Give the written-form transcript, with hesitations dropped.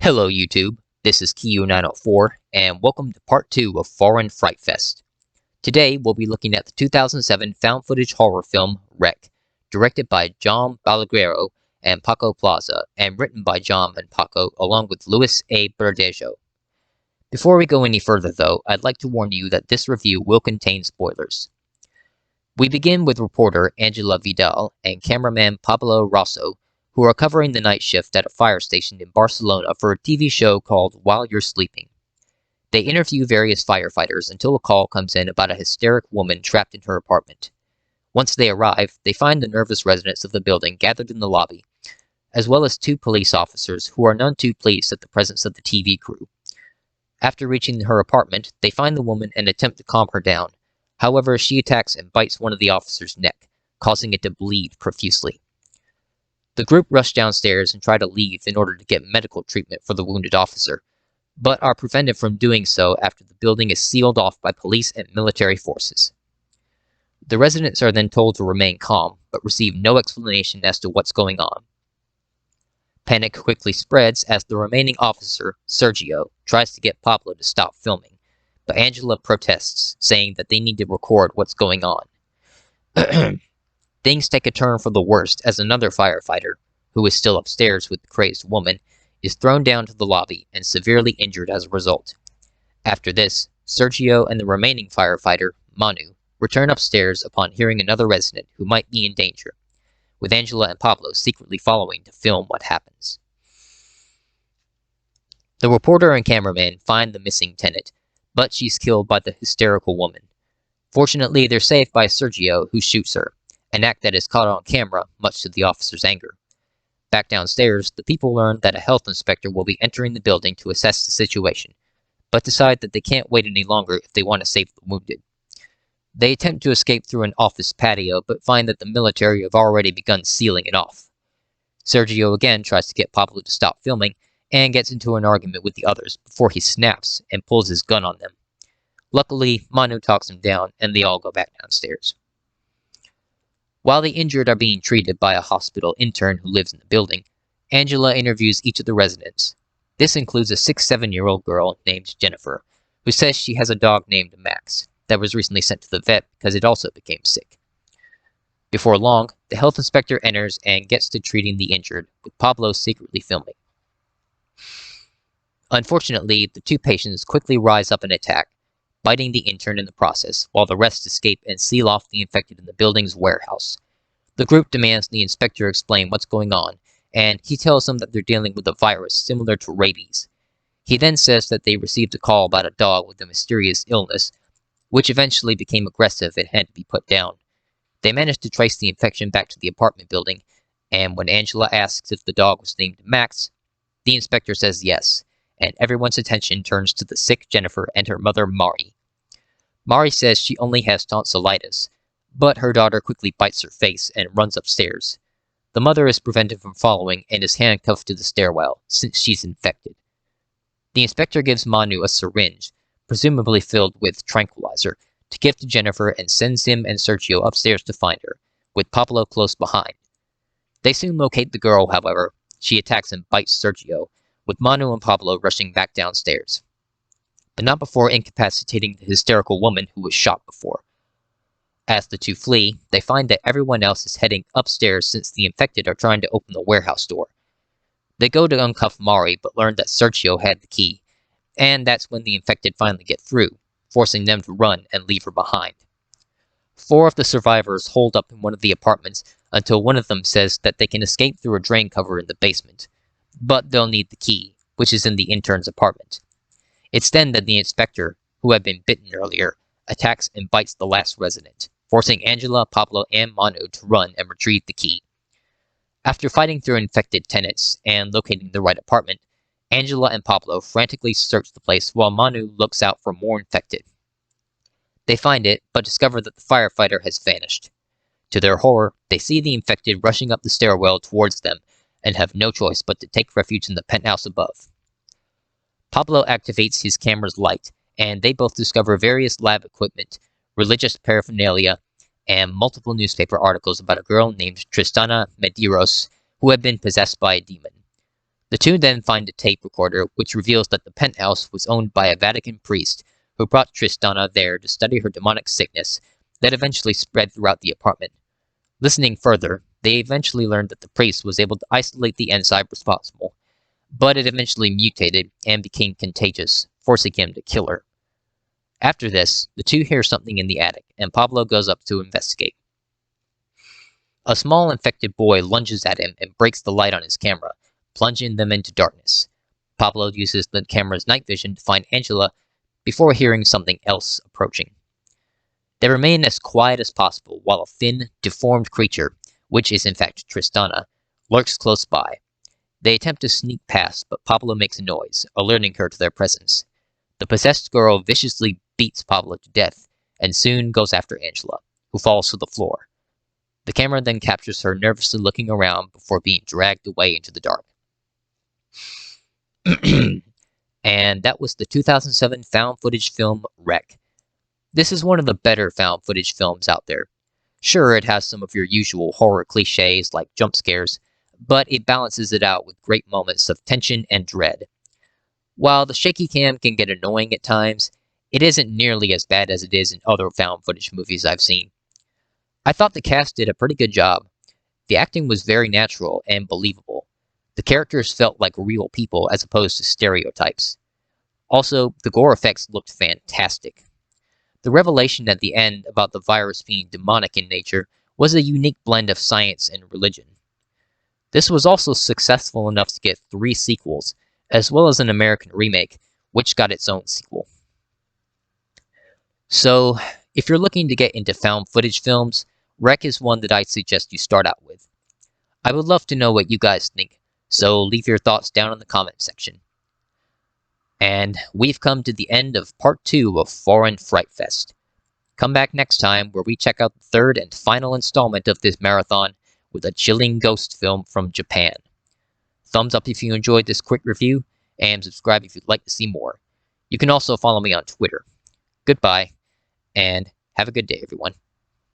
Hello YouTube, this is Kiryu904 and welcome to part 2 of Foreign Fright Fest. Today we'll be looking at the 2007 found footage horror film Wreck, directed by Jaume and Paco Plaza and written by Jaume and Paco along with Luis A. Verdejo. Before we go any further though, I'd like to warn you that this review will contain spoilers. We begin with reporter Angela Vidal and cameraman Pablo Rosso, who are covering the night shift at a fire station in Barcelona for a TV show called While You're Sleeping. They interview various firefighters until a call comes in about a hysteric woman trapped in her apartment. Once they arrive, they find the nervous residents of the building gathered in the lobby, as well as 2 police officers who are none too pleased at the presence of the TV crew. After reaching her apartment, they find the woman and attempt to calm her down. However, she attacks and bites one of the officers' neck, causing it to bleed profusely. The group rush downstairs and try to leave in order to get medical treatment for the wounded officer, but are prevented from doing so after the building is sealed off by police and military forces. The residents are then told to remain calm, but receive no explanation as to what's going on. Panic quickly spreads as the remaining officer, Sergio, tries to get Pablo to stop filming, but Angela protests, saying that they need to record what's going on. Things take a turn for the worst as another firefighter, who is still upstairs with the crazed woman, is thrown down to the lobby and severely injured as a result. After this, Sergio and the remaining firefighter, Manu, return upstairs upon hearing another resident who might be in danger, with Angela and Pablo secretly following to film what happens. The reporter and cameraman find the missing tenant, but she's killed by the hysterical woman. Fortunately, they're saved by Sergio, who shoots her, an act that is caught on camera, much to the officer's anger. Back downstairs, the people learn that a health inspector will be entering the building to assess the situation, but decide that they can't wait any longer if they want to save the wounded. They attempt to escape through an office patio, but find that the military have already begun sealing it off. Sergio again tries to get Pablo to stop filming, and gets into an argument with the others before he snaps and pulls his gun on them. Luckily, Manu talks him down, and they all go back downstairs. While the injured are being treated by a hospital intern who lives in the building, Angela interviews each of the residents. This includes a 6-7-year-old girl named Jennifer, who says she has a dog named Max that was recently sent to the vet because it also became sick. Before long, the health inspector enters and gets to treating the injured, with Pablo secretly filming. Unfortunately, the 2 patients quickly rise up and attack, biting the intern in the process, while the rest escape and seal off the infected in the building's warehouse. The group demands the inspector explain what's going on, and he tells them that they're dealing with a virus similar to rabies. He then says that they received a call about a dog with a mysterious illness, which eventually became aggressive and had to be put down. They managed to trace the infection back to the apartment building, and when Angela asks if the dog was named Max, the inspector says yes, and everyone's attention turns to the sick Jennifer and her mother Mari. Mari says she only has tonsillitis, but her daughter quickly bites her face and runs upstairs. The mother is prevented from following and is handcuffed to the stairwell, since she's infected. The inspector gives Manu a syringe, presumably filled with tranquilizer, to give to Jennifer and sends him and Sergio upstairs to find her, with Pablo close behind. They soon locate the girl, however. She attacks and bites Sergio, with Manu and Pablo rushing back downstairs, but not before incapacitating the hysterical woman who was shot before. As the 2 flee, they find that everyone else is heading upstairs since the infected are trying to open the warehouse door. They go to uncuff Mari, but learn that Sergio had the key, and that's when the infected finally get through, forcing them to run and leave her behind. 4 of the survivors hold up in one of the apartments until one of them says that they can escape through a drain cover in the basement, but they'll need the key, which is in the intern's apartment. It's then that the inspector, who had been bitten earlier, attacks and bites the last resident, forcing Angela, Pablo, and Manu to run and retrieve the key. After fighting through infected tenants and locating the right apartment, Angela and Pablo frantically search the place while Manu looks out for more infected. They find it, but discover that the firefighter has vanished. To their horror, they see the infected rushing up the stairwell towards them and have no choice but to take refuge in the penthouse above. Pablo activates his camera's light, and they both discover various lab equipment, religious paraphernalia, and multiple newspaper articles about a girl named Tristana Medeiros who had been possessed by a demon. The two then find a tape recorder which reveals that the penthouse was owned by a Vatican priest who brought Tristana there to study her demonic sickness that eventually spread throughout the apartment. Listening further, they eventually learned that the priest was able to isolate the enzyme responsible, but it eventually mutated and became contagious, forcing him to kill her. After this, the two hear something in the attic, and Pablo goes up to investigate. A small infected boy lunges at him and breaks the light on his camera, plunging them into darkness. Pablo uses the camera's night vision to find Angela before hearing something else approaching. They remain as quiet as possible while a thin, deformed creature, which is in fact Tristana, lurks close by. They attempt to sneak past, but Pablo makes a noise, alerting her to their presence. The possessed girl viciously beats Pablo to death, and soon goes after Angela, who falls to the floor. The camera then captures her nervously looking around before being dragged away into the dark. And that was the 2007 found footage film Wreck. This is one of the better found footage films out there. Sure, it has some of your usual horror cliches like jump scares, but it balances it out with great moments of tension and dread. While the shaky cam can get annoying at times, it isn't nearly as bad as it is in other found footage movies I've seen. I thought the cast did a pretty good job. The acting was very natural and believable. The characters felt like real people as opposed to stereotypes. Also, the gore effects looked fantastic. The revelation at the end about the virus being demonic in nature was a unique blend of science and religion. This was also successful enough to get 3 sequels, as well as an American remake, which got its own sequel. So, if you're looking to get into found footage films, Wreck is one that I'd suggest you start out with. I would love to know what you guys think, so leave your thoughts down in the comment section. And we've come to the end of part 2 of Foreign Fright Fest. Come back next time where we check out the 3rd and final installment of this marathon with a chilling ghost film from Japan. Thumbs up if you enjoyed this quick review, and subscribe if you'd like to see more. You can also follow me on Twitter. Goodbye, and have a good day, everyone.